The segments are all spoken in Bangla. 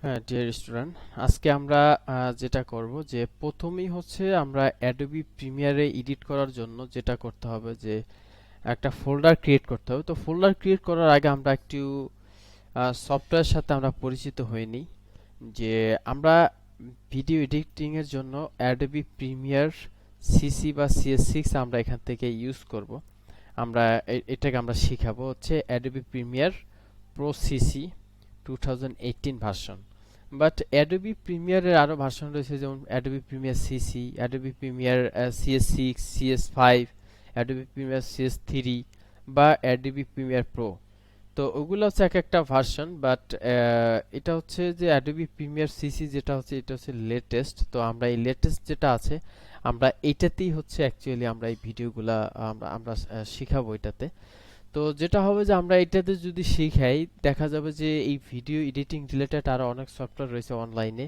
হ্যাঁ ডিয়ার স্টুডেন্ট, আজকে আমরা যেটা করব যে প্রথমেই হচ্ছে আমরা অ্যাডোবি প্রিমিয়ারে এডিট করার জন্য যেটা করতে হবে যে একটা ফোল্ডার ক্রিয়েট করতে হবে। তো ফোল্ডার ক্রিয়েট করার আগে আমরা একটু সফটওয়্যারের সাথে আমরা পরিচিত হয়ে নিই। যে আমরা ভিডিও এডিটিং এর জন্য অ্যাডোবি প্রিমিয়ার সিসি বা CS6 আমরা এখান থেকে ইউজ করব। আমরা এটাকে আমরা শিখাবো হচ্ছে Adobe Premiere Pro CC 2018 version. But Adobe প্রিমিয়ারের আরো ভার্সন রয়েছে, যেমন Adobe Premiere CC, Adobe Premiere CS6, CS5, Adobe Premiere CS3 বা অ্যাডোবি প্রিমিয়ার প্রো। তো ওগুলো হচ্ছে এক একটা ভার্সন। বাট এটা হচ্ছে যে অ্যাডোবি প্রিমিয়ার সিসি যেটা হচ্ছে এটা হচ্ছে লেটেস্ট। তো আমরা এই লেটেস্ট যেটা আছে আমরা এইটাতেই হচ্ছে অ্যাকচুয়ালি আমরা এই ভিডিওগুলা আমরা আমরা শিখাবো এটাতে। তো যেটা হবে যে আমরা এটাতে যদি শিখাই, দেখা যাবে যে এই ভিডিও এডিটিং রিলেটেড আরো অনেক সফটওয়্যার রয়েছে অনলাইনে।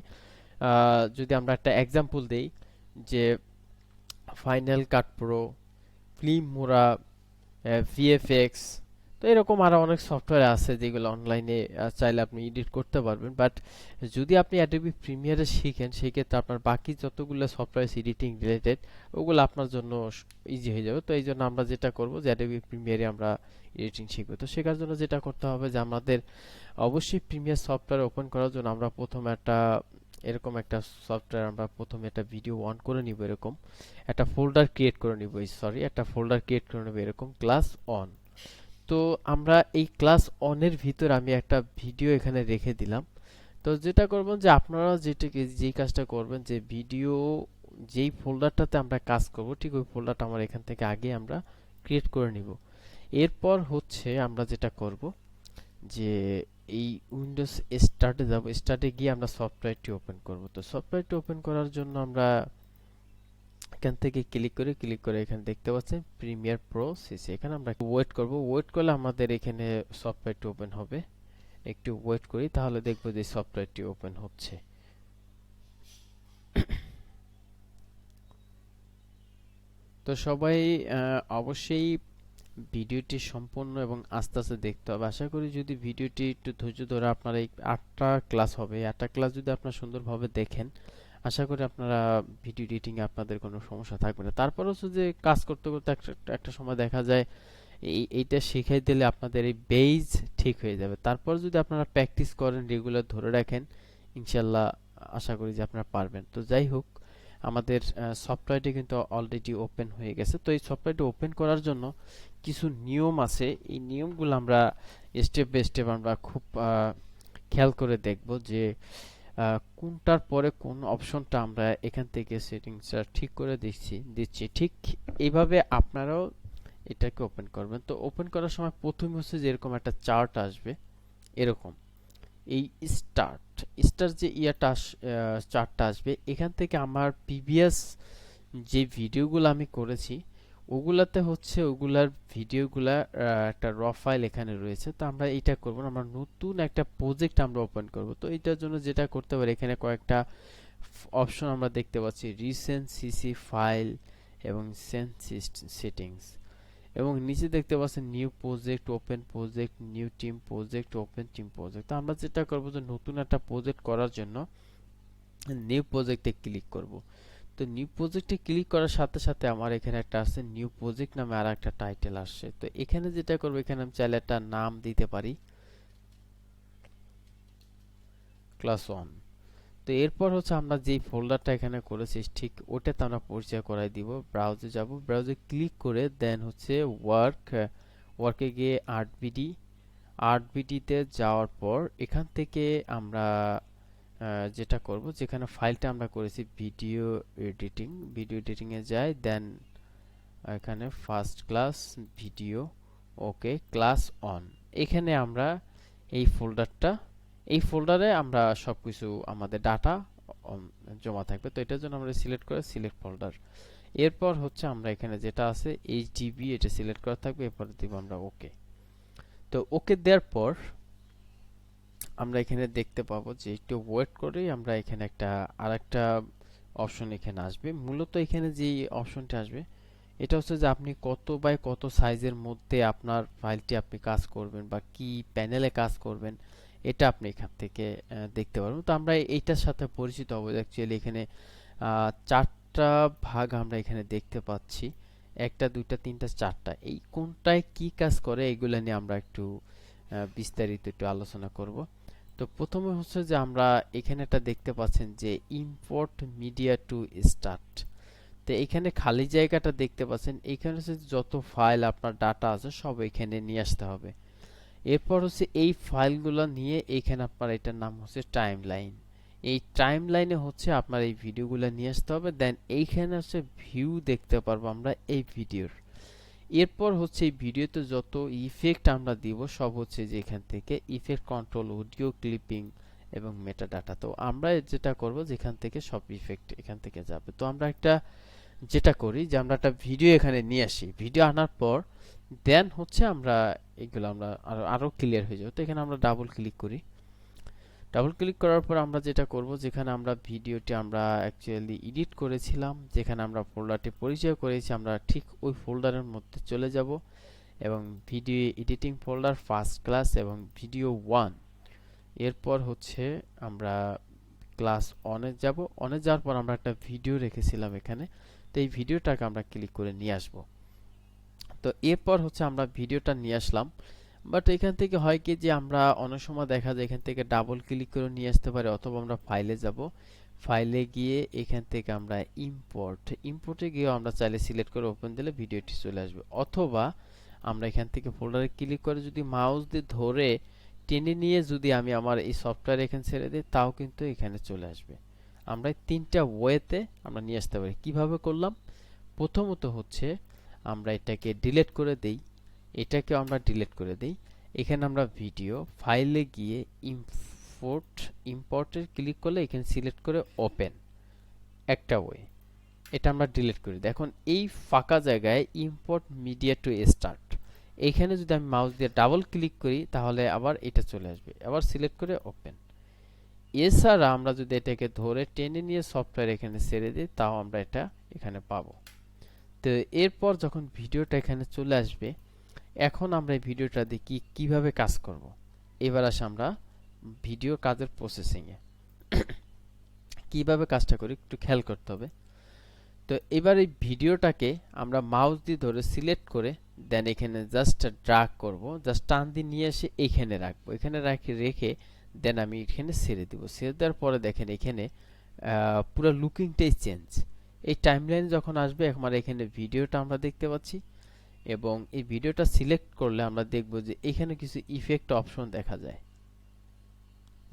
যদি আমরা একটা এক্সাম্পল দেই যে ফাইনাল কাট প্রো, ফিল্মোরা, ভিএফএক্স, তো এরকম আরো অনেক সফটওয়্যার আছে যেগুলো অনলাইনে চাইলে আপনি এডিট করতে পারবেন। বাট যদি আপনি অ্যাডোবি প্রিমিয়ারে শিখেন সেক্ষেত্রে আপনার বাকি যতগুলো সফটওয়্যার এডিটিং রিলেটেড ওগুলো আপনার জন্য ইজি হয়ে যাবে। তো এই জন্য আমরা যেটা করব যে অ্যাডোবি প্রিমিয়ারে আমরা এডিটিং শিখবো। তো শেখার জন্য যেটা করতে হবে যে আমাদের অবশ্যই প্রিমিয়ার সফটওয়্যার ওপেন করার জন্য আমরা প্রথমে একটা এরকম একটা সফটওয়্যার আমরা প্রথমে একটা ভিডিও অন করে নিব, এরকম একটা ফোল্ডার ক্রিয়েট করে নিব, সরি একটা ফোল্ডার ক্রিয়েট করে নেব এরকম ক্লাস অন। তো আমরা এই ক্লাস অনের ভিতর আমি একটা ভিডিও এখানে রেখে দিলাম। তো যেটা করবেন যে আপনারা যেই কাজটা করবেন যে ভিডিও যেই ফোল্ডারটাতে আমরা কাজ করব ঠিক ওই ফোল্ডারটা আমরা এখান থেকে আগে আমরা ক্রিয়েট করে নিব। এরপর হচ্ছে আমরা যেটা করব যে এই উইন্ডোজ স্টার্টে যাব, স্টার্টে গিয়ে আমরা সফটওয়্যারটি ওপেন করব। তো সফটওয়্যারটি ওপেন করার জন্য আমরা এখান থেকে ক্লিক করে এখানে দেখতে পাচ্ছেন প্রিমিয়ার প্রো সিসি। এখানে আমরা ওয়েট করব, ওয়েট করলে আমাদের এখানে সফটওয়্যারটি ওপেন হবে। একটু ওয়েট করি, তাহলে দেখবো যে সফটওয়্যারটি ওপেন হচ্ছে। তো সবাই অবশ্যই ভিডিওটি সম্পূর্ণ এবং আস্তে আস্তে দেখতে হবে। আশা করি যদি ভিডিওটি একটু ধৈর্য ধরে আপনারা এই 8টা ক্লাস হবে, 8টা ক্লাস যদি আপনারা সুন্দরভাবে দেখেন, আশা করি আপনারা ভিডিও এডিটিং এ আপনাদের কোনো সমস্যা থাকবে না। তারপর হচ্ছে যে কাজ করতে করতে একটা সময় দেখা যায় এইটা শিখাই দিলে আপনাদের এই বেজ ঠিক হয়ে যাবে। তারপর যদি আপনারা প্র্যাকটিস করেন, রেগুলার ধরে রাখেন, ইনশাল্লাহ আশা করি যে আপনারা পারবেন। তো যাই হোক, আমাদের সফটওয়্যারটি কিন্তু অলরেডি ওপেন হয়ে গেছে। তো এই সফটওয়্যারটি ওপেন করার জন্য কিছু নিয়ম আছে। এই নিয়মগুলো আমরা স্টেপ বাই স্টেপ আমরা খুব খেয়াল করে দেখব যে কোনটার পরে কোন অপশনটা আমরা এখান থেকে সেটিংসটা ঠিক করে দিচ্ছি। ঠিক এইভাবে আপনারাও এটাকে ওপেন করবেন। তো ওপেন করার সময় প্রথমে হচ্ছে যে এরকম একটা চার্ট আসবে, এরকম এই স্টার্ট স্টার যে চার্টটা আসবে, এখান থেকে আমার প্রিভিয়াস যে ভিডিওগুলো আমি করেছি ওগুলাতে হচ্ছে ওগুলার ভিডিওগুলা একটা র ফাইল এখানে রয়েছে। তো আমরা এটা করব না, আমরা নতুন একটা প্রজেক্ট আমরা ওপেন করব। তো এটার জন্য যেটা করতে পারি, এখানে কয়েকটা অপশন আমরা দেখতে পাচ্ছি, রিসেন্ট সিসি ফাইল এবং সেন্ট সেটিংস, এবং নিচে দেখতে পাচ্ছেন new project, open project, new team project, open team project. তো আমরা যেটা করব যে নতুন একটা প্রজেক্ট করার জন্য নিউ প্রজেক্টে ক্লিক করব। তো নিউ প্রজেক্টে ক্লিক করার সাথে সাথে আমার এখানে একটা আছে নিউ প্রজেক্ট নামে আর একটা টাইটেল আসছে। তো এখানে যেটা করব, এখানে আমি চাইলে একটা নাম দিতে পারি ক্লাস 1। তো এরপর হচ্ছে আমরা যেই ফোল্ডারটা এখানে করেছি ঠিক ওটাতে আমরা পরিচয় করাই দিব। ব্রাউজে যাব, ব্রাউজে ক্লিক করে দেন হচ্ছে ওয়ার্কে গিয়ে আর্টবিডিতে যাওয়ার পর এখান থেকে আমরা যেটা করব, যেখানে ফাইলটা আমরা করেছি ভিডিও এডিটিং এ যাই, দেন এখানে first class video, okay class on. এখানে আমরা এই ফোল্ডারটা, এই ফোল্ডারে আমরা সবকিছু আমাদের ডাটা জমা থাকবে। তো এটার জন্য আমরা সিলেক্ট ফোল্ডার। এরপর হচ্ছে আমরা এখানে যেটা আছে এইচডিবি, এটা সিলেক্ট করা থাকবে। এরপর দিব আমরা ওকে। তো ওকে দেওয়ার পর আমরা এখানে দেখতে পাবো যে একটু ওয়েট করে আমরা এখানে আরেকটা অপশন এখানে আসবে। মূলত এখানে যে অপশনটা আসবে এটা হচ্ছে যে আপনি কত বাই কত সাইজের মধ্যে আপনার ফাইলটি আপনি কাজ করবেন বা কি প্যানেলে কাজ করবেন, এটা আপনি এখান থেকে দেখতে পারবেন। তো আমরা এইটার সাথে পরিচিত হব। অ্যাকচুয়ালি এখানে চারটা ভাগ আমরা এখানে দেখতে পাচ্ছি, একটা দুইটা তিনটা চারটা। এই কোনটায় কি কাজ করে এগুলা নিয়ে আমরা একটু বিস্তারিত একটু আলোচনা করব। তো প্রথমে হচ্ছে যে আমরা এখানে একটা দেখতে পাচ্ছেন যে ইম্পোর্ট মিডিয়া টু স্টার্ট। তো এখানে খালি জায়গাটা দেখতে পাচ্ছেন, এখানে হচ্ছে যত ফাইল আপনার ডাটা আছে সব এখানে নিয়ে আসতে হবে। এরপর হচ্ছে এই ফাইলগুলো নিয়ে এখানে আপনার এটার নাম হচ্ছে টাইম লাইন। এই টাইম লাইনে হচ্ছে আপনার এই ভিডিওগুলো নিয়ে আসতে হবে। দেন এইখানে হচ্ছে ভিউ দেখতে পারবো আমরা এই ভিডিওর। এরপর হচ্ছে এই ভিডিওতে যত ইফেক্ট আমরা দিব সব হচ্ছে যে এখান থেকে ইফেক্ট কন্ট্রোল, অডিও ক্লিপিং এবং মেটা ডাটা। তো আমরা যেটা করব যেখান থেকে সব ইফেক্ট এখান থেকে যাবে। তো আমরা একটা যেটা করি যে আমরা একটা ভিডিও এখানে নিয়ে আসি। ভিডিও আনার পর দেন হচ্ছে আমরা এগুলো আমরা আরো ক্লিয়ার হয়ে যাবে। তো এখানে আমরা ডাবল ক্লিক করি। ডাবল ক্লিক করার পর আমরা যেটা করব, যেখানে আমরা ভিডিওটি আমরা অ্যাকচুয়ালি এডিট করেছিলাম, যেখানে আমরা ফোল্ডারটি পরিচয় করেছি, আমরা ঠিক ওই ফোল্ডারের মধ্যে চলে যাব এবং video editing folder first class এবং ভিডিও 1। এরপর হচ্ছে আমরা ক্লাস অনে যাব। অনে যাওয়ার পর আমরা একটা ভিডিও রেখেছিলাম এখানে, তো এই ভিডিওটাকে আমরা ক্লিক করে নিয়ে আসব। তো এরপর হচ্ছে আমরা ভিডিওটা নিয়ে আসলাম। বাট এখান থেকে হয় কি যে আমরা অনেক সময় দেখা যায় এখান থেকে ডাবল ক্লিক করে নিয়ে আসতে পারি, অথবা আমরা ফাইলে যাব। ফাইলে গিয়ে এখান থেকে আমরা ইম্পোর্টে গিয়ে আমরা চাইলে সিলেক্ট করে ওপেন দিলে ভিডিওটি চলে আসবে। অথবা আমরা এখান থেকে ফোল্ডারে ক্লিক করে যদি মাউস দিয়ে ধরে টেনে নিয়ে যদি আমি আমার এই সফটওয়্যার এখানে ছেড়ে দিই, তাও কিন্তু এখানে চলে আসবে। আমরা এই তিনটা ওয়েতে আমরা নিয়ে আসতে পারি। কিভাবে করলাম? প্রথমত হচ্ছে আমরা এটাকে ডিলিট করে দেই, এটাকে আমরা ডিলিট করে দেই। এখানে আমরা ভিডিও ফাইলে গিয়ে ইম্পোর্টে ক্লিক করলে এখানে সিলেক্ট করে ওপেন, একটা ওয়ে। এটা আমরা ডিলিট করি। দেখুন এই ফাঁকা জায়গায় ইম্পোর্ট মিডিয়া টু স্টার্ট, এইখানে যদি আমি মাউস দিয়ে ডাবল ক্লিক করি তাহলে আবার এটা চলে আসবে। আবার সিলেক্ট করে ওপেন। এছাড়া আমরা যদি এটাকে ধরে টেনে নিয়ে সফটওয়্যার এখানে ছেড়ে দিই, তাও আমরা এটা এখানে পাবো। তো এরপর যখন ভিডিওটা এখানে চলে আসবে, এখন আমরা এই ভিডিওটা দেখি কিভাবে কাজ করব। এবার আসি আমরা ভিডিও কাজের প্রসেসিং এ কিভাবে কাজটা করি একটু খেয়াল করতে হবে। তো এবার এই ভিডিওটাকে আমরা মাউস দিয়ে ধরে সিলেক্ট করে দেন এখানে জাস্ট ড্র্যাগ করব, জাস্ট টান দিয়ে নিয়ে এসে এখানে রাখবো। এখানে রেখে দেন আমি এখানে ছেড়ে দিব। ছেড়ে দেওয়ার পরে দেখেন এখানে পুরো লুকিংটাই চেঞ্জ। এই টাইমলাইন যখন আসবে আমার এখানে ভিডিওটা আমরা দেখতে পাচ্ছি, এবং এই ভিডিওটা সিলেক্ট করলে আমরা দেখব যে এখানে কিছু ইফেক্ট অপশন দেখা যায়।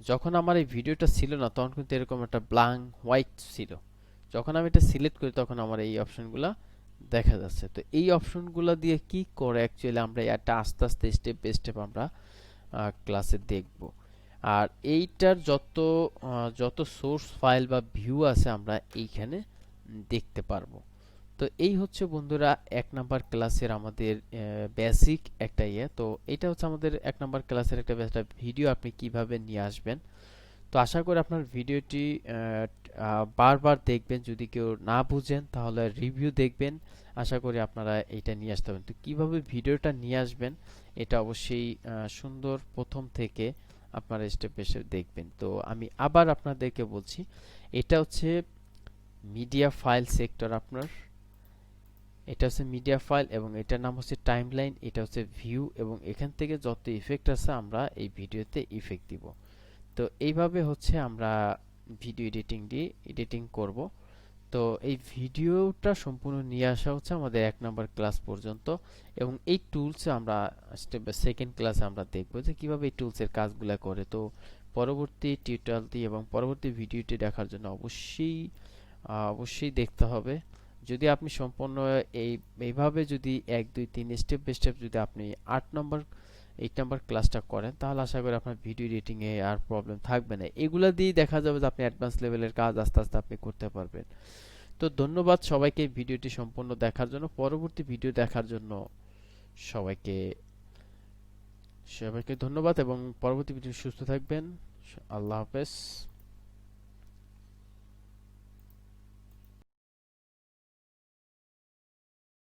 যখন আমার এই ভিডিওটা ছিল না তখন কিন্তু এরকম একটা ব্ল্যাঙ্ক হোয়াইট ছিল। যখন আমি এটা সিলেক্ট করি তখন আমার এই অপশনগুলো দেখা যাচ্ছে। তো এই অপশনগুলো দিয়ে কি করে অ্যাকচুয়ালি আমরা এটা আস্তে আস্তে স্টেপ বাই স্টেপ আমরা ক্লাসে দেখব। আর এইটার যত সোর্স ফাইল বা ভিউ আছে আমরা এইখানে দেখতে পারবো। তো এই হচ্ছে বন্ধুরা 1 নাম্বার ক্লাসের আমাদের বেসিক একটা ইয়ে। তো এটা হচ্ছে আমাদের 1 নাম্বার ক্লাসের একটা ভিডিও আপনি কিভাবে নিয়ে আসবেন। তো আশা করি আপনার ভিডিওটি বারবার দেখবেন। যদি কেউ না বুঝেন তাহলে রিভিউ দেখবেন। আশা করি আপনারা এটা নিয়ে আসতে পারবেন। তো কিভাবে ভিডিওটা নিয়ে আসবেন এটা অবশ্যই সুন্দর প্রথম থেকে আপনারা স্টেপ বাই স্টেপ দেখবেন। তো আমি আবার আপনাদেরকে বলছি, এটা হচ্ছে মিডিয়া ফাইল সেক্টর আপনার, এটা হচ্ছে মিডিয়া ফাইল এবং এটার নাম হচ্ছে টাইমলাইন, এটা হচ্ছে ভিউ, এবং এখান থেকে যত ইফেক্ট আছে আমরা এই ভিডিওতে ইফেক্ট দিব। তো এইভাবে হচ্ছে আমরা ভিডিও এডিটিং করব। তো এই ভিডিওটা সম্পূর্ণ নিয়ে আসা হচ্ছে আমাদের 1 নাম্বার ক্লাস পর্যন্ত, এবং এই টুলসে আমরা স্টেপ বাই সেকেন্ড ক্লাসে আমরা দেখব যে কিভাবে এই টুলসের কাজগুলো করে। তো পরবর্তী টিউটোরিয়ালটি এবং পরবর্তী ভিডিওটি দেখার জন্য অবশ্যই দেখতে হবে। যদি আপনি সম্পূর্ণ এইভাবে যদি 1 2 3 স্টেপ বাই স্টেপ যদি আপনি 8 নম্বর 8 নম্বর ক্লাসটা করেন, তাহলে আশা করি আপনার ভিডিও এডিটিং এ আর প্রবলেম থাকবে না। এগুলা দিয়ে দেখা যাবে যে আপনি অ্যাডভান্স লেভেলের কাজ আস্তে আস্তে আপনি করতে পারবেন। তো ধন্যবাদ সবাইকে ভিডিওটি সম্পূর্ণ দেখার জন্য। পরবর্তী ভিডিও দেখার জন্য সবাইকে সবাইকে ধন্যবাদ এবং পরবর্তী ভিডিও সুস্থ থাকবেন। আল্লাহ হাফেজ।